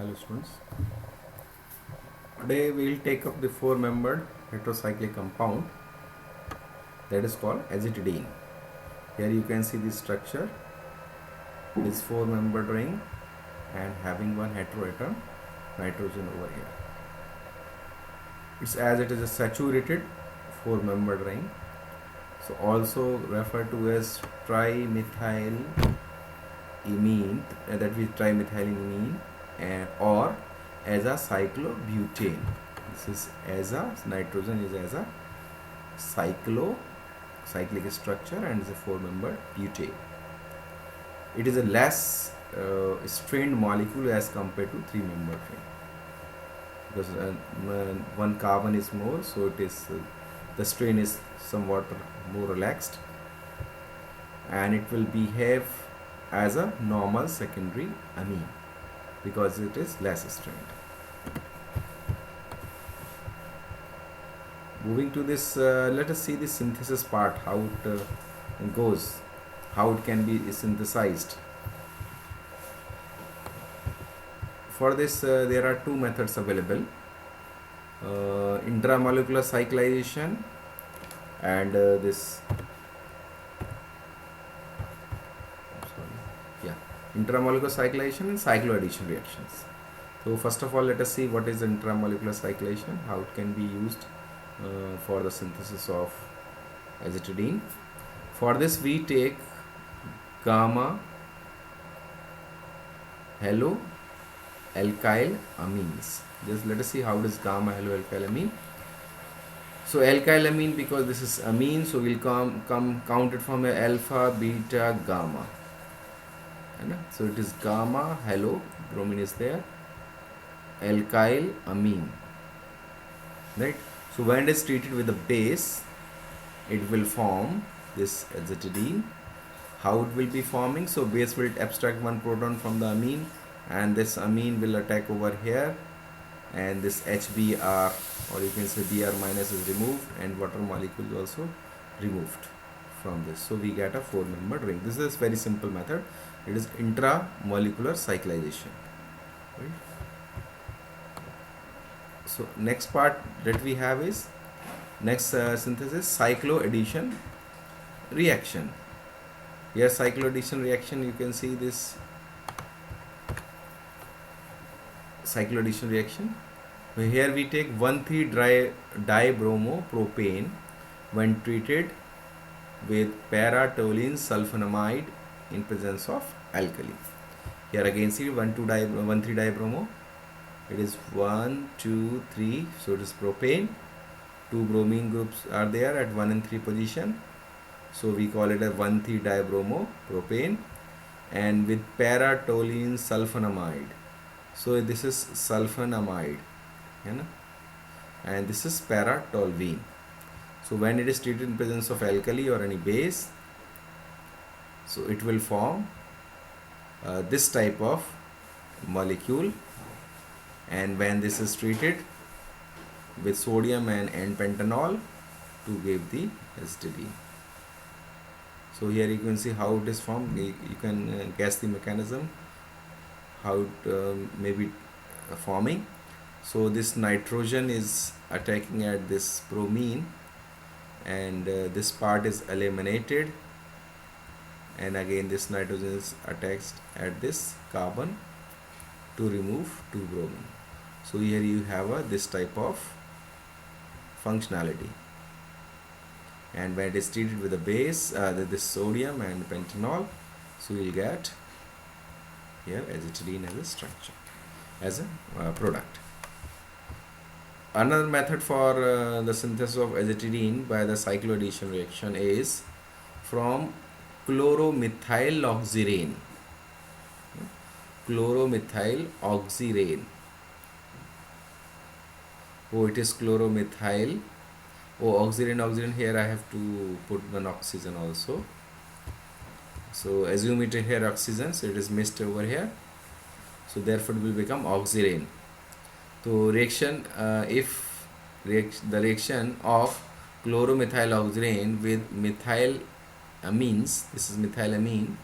Hello students. Today we will take up the four-membered heterocyclic compound that is called azitidine. Here you can see the structure. It is four-membered ring and having one heteroatom nitrogen over here. It's as it is a saturated four-membered ring. So also referred to as trimethylamine, that is trimethylamine, or as a cyclobutane. This is as a nitrogen is as a cyclic structure and is a four-membered butane. It is a less strained molecule as compared to three-membered ring because one carbon is more, so it is the strain is somewhat more relaxed, and it will behave as a normal secondary amine because it is less strained. Moving to this, let us see the synthesis part, how it goes, how it can be synthesized. For this, there are two methods available, intramolecular cyclization and intramolecular cyclization and cycloaddition reactions. So first of all, let us see what is intramolecular cyclization, how it can be used for the synthesis of azitidine. For this we take gamma halo alkyl amines. Just let us see how does gamma halo alkyl amine. So alkyl amine, because this is amine, so we'll count it from a alpha, beta, gamma. So it is gamma halo, bromine is there, alkyl amine, right? So when it is treated with a base, it will form this azitidine. How it will be forming? So base will abstract one proton from the amine, and this amine will attack over here, and this HBr, or you can say Br minus, is removed, and water molecule is also removed from this. So we get a four-membered ring. This is a very simple method. It is intramolecular cyclization, right? So next part that we have is synthesis, cycloaddition reaction. Here cycloaddition reaction, you can see this cycloaddition reaction. Here we take 1,3-dibromopropane when treated with para-toluene sulfonamide in presence of alkali. Here again see 1,3-dibromo. It is 1, 2, 3. So it is propane. Two bromine groups are there at 1 and 3 position. So we call it a 1,3-dibromopropane, and with para-toluene sulfonamide. So this is sulfonamide, and this is para-toluene. So when it is treated in presence of alkali or any base, so it will form this type of molecule, and when this is treated with sodium and N-pentanol to give the azitidine. So here you can see how it is formed. You can guess the mechanism, how it may be forming. So this nitrogen is attacking at this bromine, and this part is eliminated, and again this nitrogen is attached at this carbon to remove two bromine. So here you have this type of functionality, and when it is treated with a base, this sodium and pentanol, so you will get here azitidine as a structure, as a product. Another method for the synthesis of azitidine by the cycloaddition reaction is from chloromethylloxyrane. Chloromethylloxyrane. Oh, it is chloromethyl. Oh, oxyrane. Here I have to put one oxygen also. So assume it here oxygen, so it is missed over here. So therefore it will become oxyrane. So reaction, if the reaction of chloromethylloxyrane with methyl amines, this is methylamine,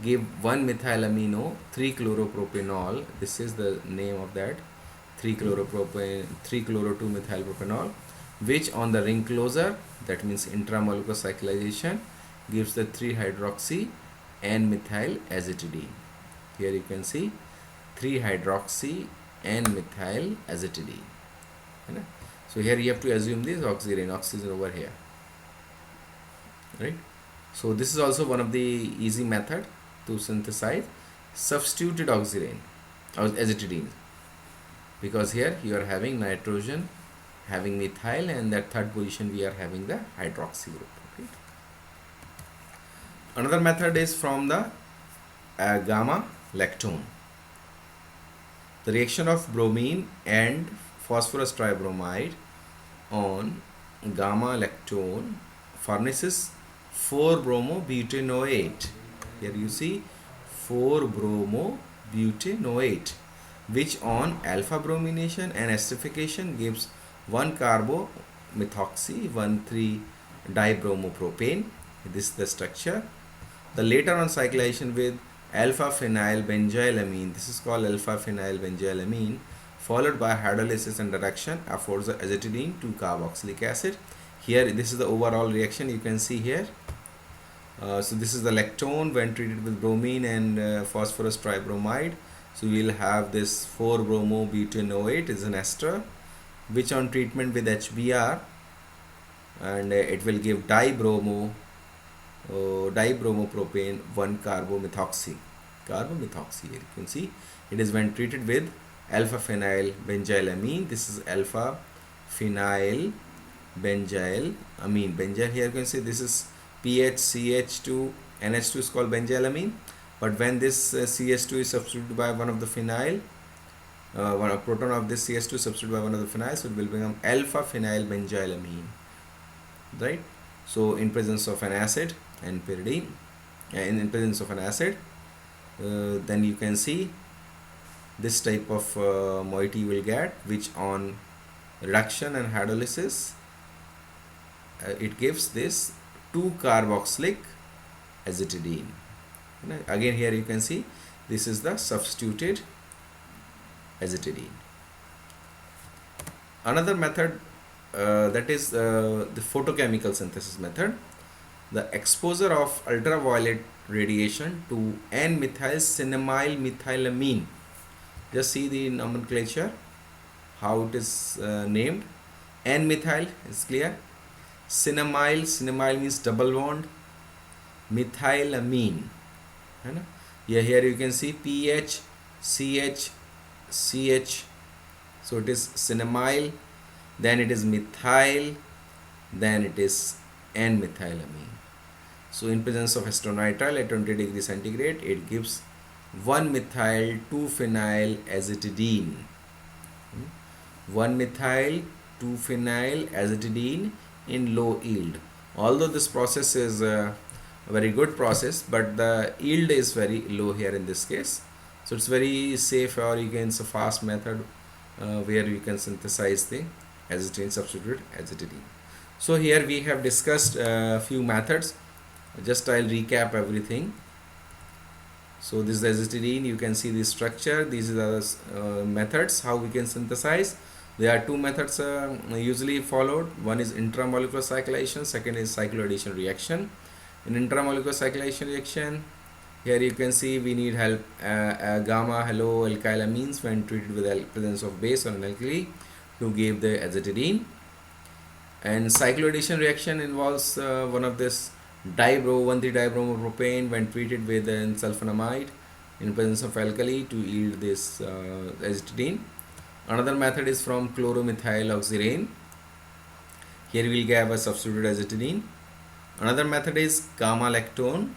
give 1-methylamino 3-chloropropanol. This is the name of that, 3-chloro-2-methylpropanol, which on the ring closure, that means intramolecular cyclization, gives the 3-hydroxy N-methyl azitidine. Here you can see 3-hydroxy N-methyl azitidine. So here you have to assume this oxygen over here, right? So this is also one of the easy method to synthesize substituted oxygen or azitidine, because here you are having nitrogen having methyl, and that third position we are having the hydroxy group. Right? Another method is from the gamma lactone. The reaction of bromine and phosphorus tribromide on gamma lactone furnishes 4-bromobutanoate. Here you see 4-bromobutanoate, which on alpha bromination and esterification gives 1-carbomethoxy 1,3-dibromopropane. This is the structure. The later on cyclization with alpha phenyl benzylamine, this is called alpha phenyl benzylamine, followed by hydrolysis and reduction, affords the azitidine 2-carboxylic acid. Here this is the overall reaction you can see here. So this is the lactone when treated with bromine and phosphorus tribromide. So we will have this 4-bromobutanoate is an ester, which on treatment with HBr, and it will give dibromopropane 1-carbomethoxy. Here you can see it is when treated with alpha phenyl benzylamine. This is alpha phenyl benzylamine. Benzyl, here you can see this is PHCH2 NH2 is called benzylamine, but when this CH2 is substituted by one of the phenyl, one proton of this CH2 substituted by one of the phenyl, so it will become alpha phenyl benzylamine, right? So in presence of an acid and pyridine, in presence of an acid, then you can see this type of moiety you will get, which on reduction and hydrolysis it gives this 2-carboxylic azitidine. Again here you can see this is the substituted azitidine. Another method that is the photochemical synthesis method. The exposure of ultraviolet radiation to N-methylcinnamyl methylamine. Just see the nomenclature, how it is named. N-methyl is clear. Cinnamyl means double bond. Methylamine. Here you can see PH, CH, CH. So it is cinnamyl, then it is methyl, then it is N-methylamine. So in presence of acetonitrile at 20 degrees centigrade, it gives 1-methyl-2-phenyl azitidine. 1-methyl-2-phenyl azitidine in low yield. Although this process is a very good process, but the yield is very low here in this case. So it's very safe, or you can, it's a fast method where you can synthesize the azitidine, substitute azitidine. So here we have discussed a few methods. Just I'll recap everything. So this is the azitidine. You can see the structure. These are the methods how we can synthesize. There are two methods usually followed. One is intramolecular cyclization. Second is cycloaddition reaction. In intramolecular cyclization reaction, here you can see we need help gamma haloalkylamines when treated with the presence of base or an alkali to give the azitidine. And cycloaddition reaction involves one of this 1,3-dibromopropane when treated with sulfonamide in presence of alkali to yield this azitidine. Another method is from chloromethyloxyrane. Here we will have a substituted azitidine. Another method is gamma lactone.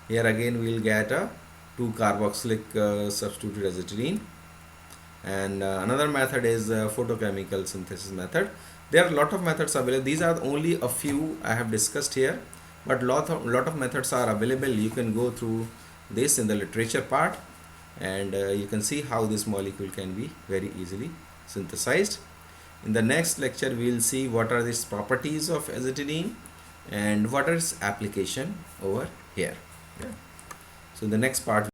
Here again we will get a 2-carboxylic substituted azitidine. And another method is photochemical synthesis method. There are a lot of methods available. These are only a few I have discussed here, but lot of methods are available. You can go through this in the literature part, and you can see how this molecule can be very easily synthesized. In the next lecture we will see what are these properties of azitidine and what is application over here. Yeah. So in the next part